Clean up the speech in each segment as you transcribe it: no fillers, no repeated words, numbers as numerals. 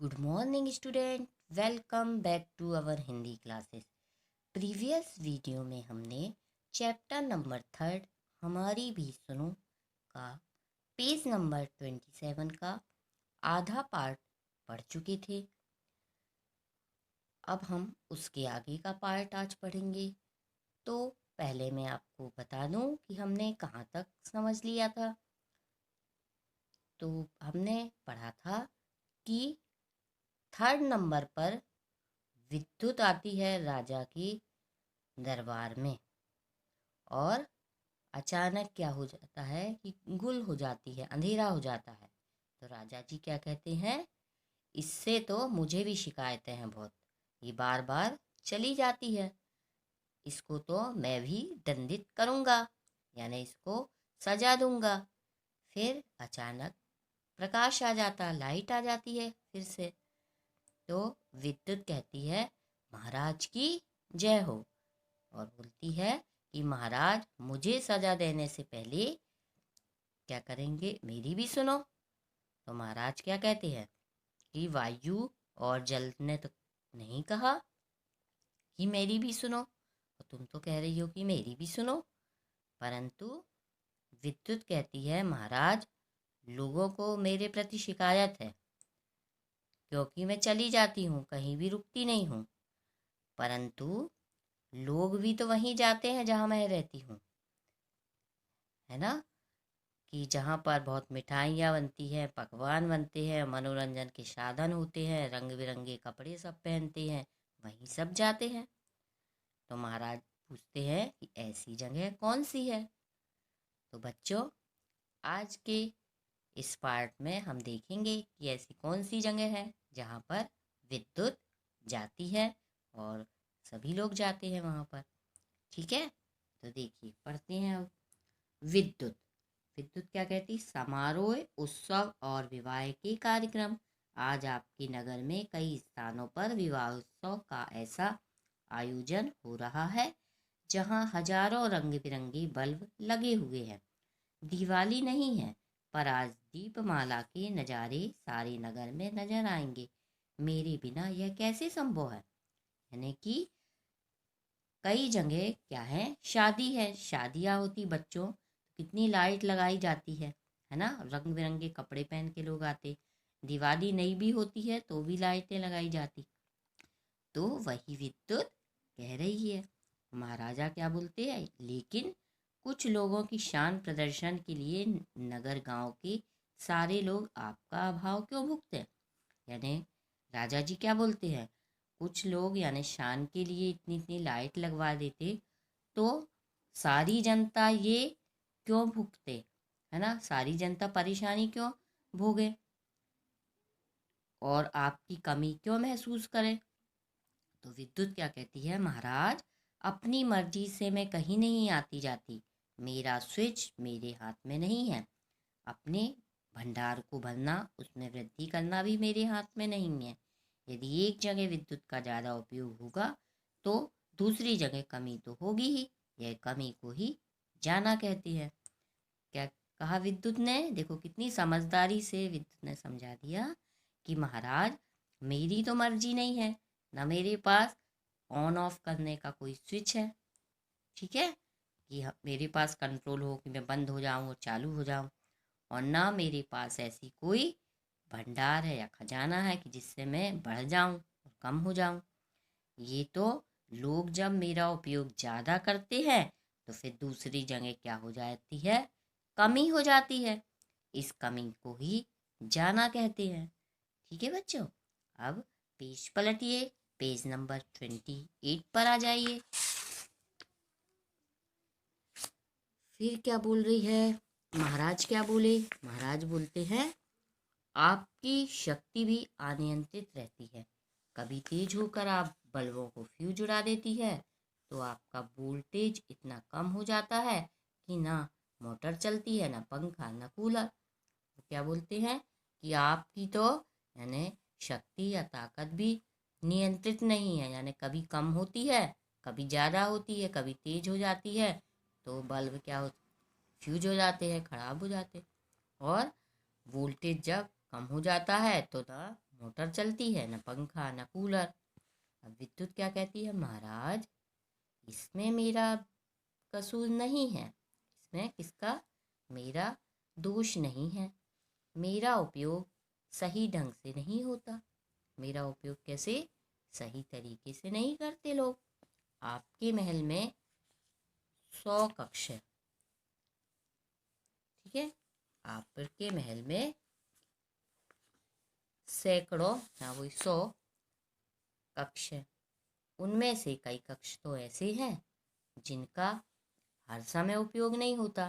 Good morning student, welcome back to our Hindi classes. Previous video में हमने chapter number 3 हमारी भी सुनो का पेज नंबर 27 का आधा पार्ट पढ़ चुके थे। अब हम उसके आगे का पार्ट आज पढ़ेंगे। तो पहले मैं आपको बता दूं कि हमने कहाँ तक समझ लिया था। तो हमने पढ़ा था कि 3rd नंबर पर विद्युत आती है राजा की दरबार में और अचानक क्या हो जाता है कि गुल हो जाती है, अंधेरा हो जाता है। तो राजा जी क्या कहते हैं, इससे तो मुझे भी शिकायतें हैं बहुत, ये बार बार चली जाती है, इसको तो मैं भी दंडित करूँगा, यानी इसको सजा दूंगा। फिर अचानक प्रकाश आ जाता, लाइट आ जाती है फिर से। तो विद्युत कहती है महाराज की जय हो और बोलती है कि महाराज मुझे सजा देने से पहले क्या करेंगे, मेरी भी सुनो। तो महाराज क्या कहते हैं कि वायु और जल ने तो नहीं कहा कि मेरी भी सुनो, और तुम तो कह रही हो कि मेरी भी सुनो। परंतु विद्युत कहती है महाराज लोगों को मेरे प्रति शिकायत है, क्योंकि मैं चली जाती हूँ, कहीं भी रुकती नहीं हूँ। परंतु लोग भी तो वहीं जाते हैं जहाँ मैं रहती हूँ, है ना, कि जहाँ पर बहुत मिठाइयाँ बनती हैं, पकवान बनते हैं, मनोरंजन के साधन होते हैं, रंग बिरंगे कपड़े सब पहनते हैं, वहीं सब जाते हैं। तो महाराज पूछते हैं कि ऐसी जगह कौन सी है। तो बच्चों आज के इस पार्ट में हम देखेंगे कि ऐसी कौन सी जगह है जहाँ पर विद्युत जाती है और सभी लोग जाते हैं वहाँ पर। ठीक है, तो देखिए पढ़ते हैं अब। विद्युत विद्युत क्या कहती, समारोह, उत्सव और विवाह के कार्यक्रम। आज आपके नगर में कई स्थानों पर विवाह उत्सव का ऐसा आयोजन हो रहा है जहां हजारों रंग बिरंगे बल्ब लगे हुए हैं। दिवाली नहीं है, पर आज दीपमाला के नज़ारे सारे नगर में नजर आएंगे। मेरे बिना यह कैसे संभव है, यानी कि कई जगह क्या है, शादी है, शादियाँ होती बच्चों, कितनी लाइट लगाई जाती है ना, रंग बिरंगे कपड़े पहन के लोग आते। दिवाली नहीं भी होती है तो भी लाइटें लगाई जाती। तो वही विद्युत कह रही है, महाराजा क्या बोलते हैं, लेकिन कुछ लोगों की शान प्रदर्शन के लिए नगर गांव के सारे लोग आपका अभाव क्यों भुगते हैं। यानी राजा जी क्या बोलते हैं, कुछ लोग यानी शान के लिए इतनी इतनी लाइट लगवा देते, तो सारी जनता ये क्यों भुगते, है ना, सारी जनता परेशानी क्यों भोगे और आपकी कमी क्यों महसूस करे। तो विद्युत क्या कहती है, महाराज अपनी मर्जी से मैं कहीं नहीं आती जाती, मेरा स्विच मेरे हाथ में नहीं है, अपने भंडार को भरना, उसमें वृद्धि करना भी मेरे हाथ में नहीं है। यदि एक जगह विद्युत का ज़्यादा उपयोग होगा तो दूसरी जगह कमी तो होगी ही, यह कमी को ही जाना कहती है। क्या कहा विद्युत ने, देखो कितनी समझदारी से विद्युत ने समझा दिया कि महाराज मेरी तो मर्जी नहीं है, ना मेरे पास ऑन ऑफ करने का कोई स्विच है, ठीक है, कि मेरे पास कंट्रोल हो कि मैं बंद हो जाऊं और चालू हो जाऊं, और ना मेरे पास ऐसी कोई भंडार है या खजाना है कि जिससे मैं बढ़ जाऊं और कम हो जाऊं। ये तो लोग जब मेरा उपयोग ज़्यादा करते हैं तो फिर दूसरी जगह क्या हो जाती है, कमी हो जाती है, इस कमी को ही जाना कहते हैं। ठीक है बच्चों, अब पेज पलटिए, पेज नंबर 28 पर आ जाइए। फिर क्या बोल रही है, महाराज क्या बोले, महाराज बोलते हैं आपकी शक्ति भी अनियंत्रित रहती है, कभी तेज होकर आप बल्बों को फ्यूज उड़ा देती है, तो आपका वोल्टेज इतना कम हो जाता है कि ना मोटर चलती है, ना पंखा, ना कूलर। तो क्या बोलते हैं कि आपकी तो यानी शक्ति या ताकत भी नियंत्रित नहीं है, यानी कभी कम होती है, कभी ज़्यादा होती है, कभी तेज हो जाती है, तो बल्ब क्या हो, फ्यूज हो जाते हैं, खराब हो जाते। और वोल्टेज जब कम हो जाता है तो ना मोटर चलती है, न पंखा न कूलर। अब विद्युत क्या कहती है, महाराज इसमें मेरा कसूर नहीं है, इसमें किसका, मेरा दोष नहीं है। मेरा उपयोग सही ढंग से नहीं होता। मेरा उपयोग कैसे, सही तरीके से नहीं करते लोग। आपके महल में 100 कक्ष है, ठीक है, आपके महल में सैकड़ों या वही 100 कक्ष है। उनमें से कई कक्ष तो ऐसे हैं जिनका हर समय उपयोग नहीं होता,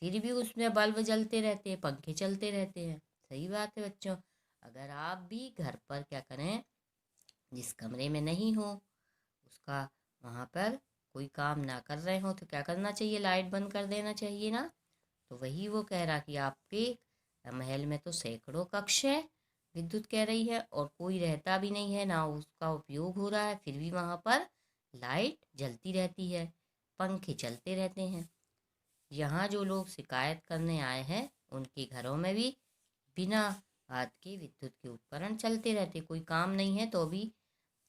फिर भी उसमें बल्ब जलते रहते हैं, पंखे चलते रहते हैं। सही बात है बच्चों। अगर आप भी घर पर क्या करें, जिस कमरे में नहीं हो उसका, वहाँ पर कोई काम ना कर रहे हो तो क्या करना चाहिए, लाइट बंद कर देना चाहिए ना। तो वही वो कह रहा कि आपके महल में तो सैकड़ों कक्ष है, विद्युत कह रही है, और कोई रहता भी नहीं है, ना उसका उपयोग हो रहा है, फिर भी वहाँ पर लाइट जलती रहती है, पंखे चलते रहते हैं। यहाँ जो लोग शिकायत करने आए हैं उनके घरों में भी बिना हाथ के विद्युत के उपकरण चलते रहते, कोई काम नहीं है तो भी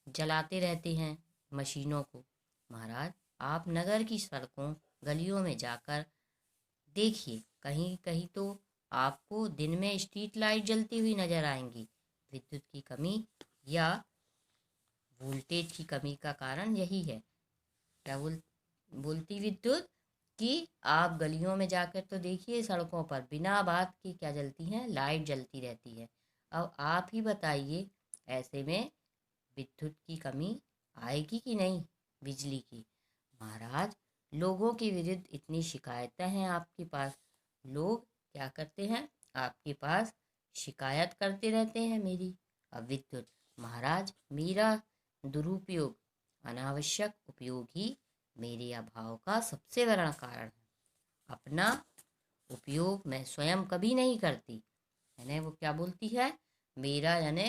जलाते रहते हैं मशीनों को। महाराज आप नगर की सड़कों गलियों में जाकर देखिए, कहीं कहीं तो आपको दिन में स्ट्रीट लाइट जलती हुई नजर आएंगी। विद्युत की कमी या वोल्टेज की कमी का कारण यही है। क्या बोलती विद्युत कि आप गलियों में जाकर तो देखिए, सड़कों पर बिना बात के क्या जलती हैं, लाइट जलती रहती है। अब आप ही बताइए, ऐसे में विद्युत की कमी आएगी कि नहीं, बिजली की। महाराज लोगों के विरुद्ध इतनी शिकायतें हैं आपके पास, लोग क्या करते हैं, आपके पास शिकायत करते रहते हैं मेरी। अब विद्युत, महाराज मेरा दुरुपयोग, अनावश्यक उपयोग ही मेरे अभाव का सबसे बड़ा कारण है। अपना उपयोग मैं स्वयं कभी नहीं करती। यानी वो क्या बोलती है, मेरा यानी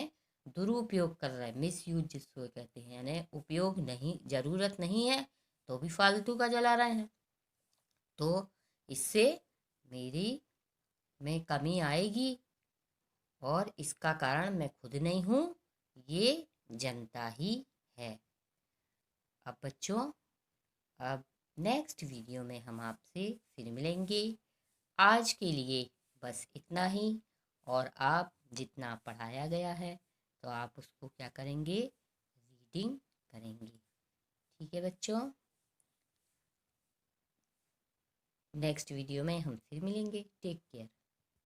दुरुपयोग कर रहा है, मिस यूज जिसको कहते हैं, यानी उपयोग नहीं, जरूरत नहीं है तो भी फालतू का जला रहे हैं। तो इससे मेरी में कमी आएगी, और इसका कारण मैं खुद नहीं हूँ, ये जनता ही है। अब बच्चों, अब नेक्स्ट वीडियो में हम आपसे फिर मिलेंगे। आज के लिए बस इतना ही। और आप जितना पढ़ाया गया है तो आप उसको क्या करेंगे, रीडिंग करेंगे। ठीक है बच्चों, नेक्स्ट वीडियो में हम फिर मिलेंगे। Take care.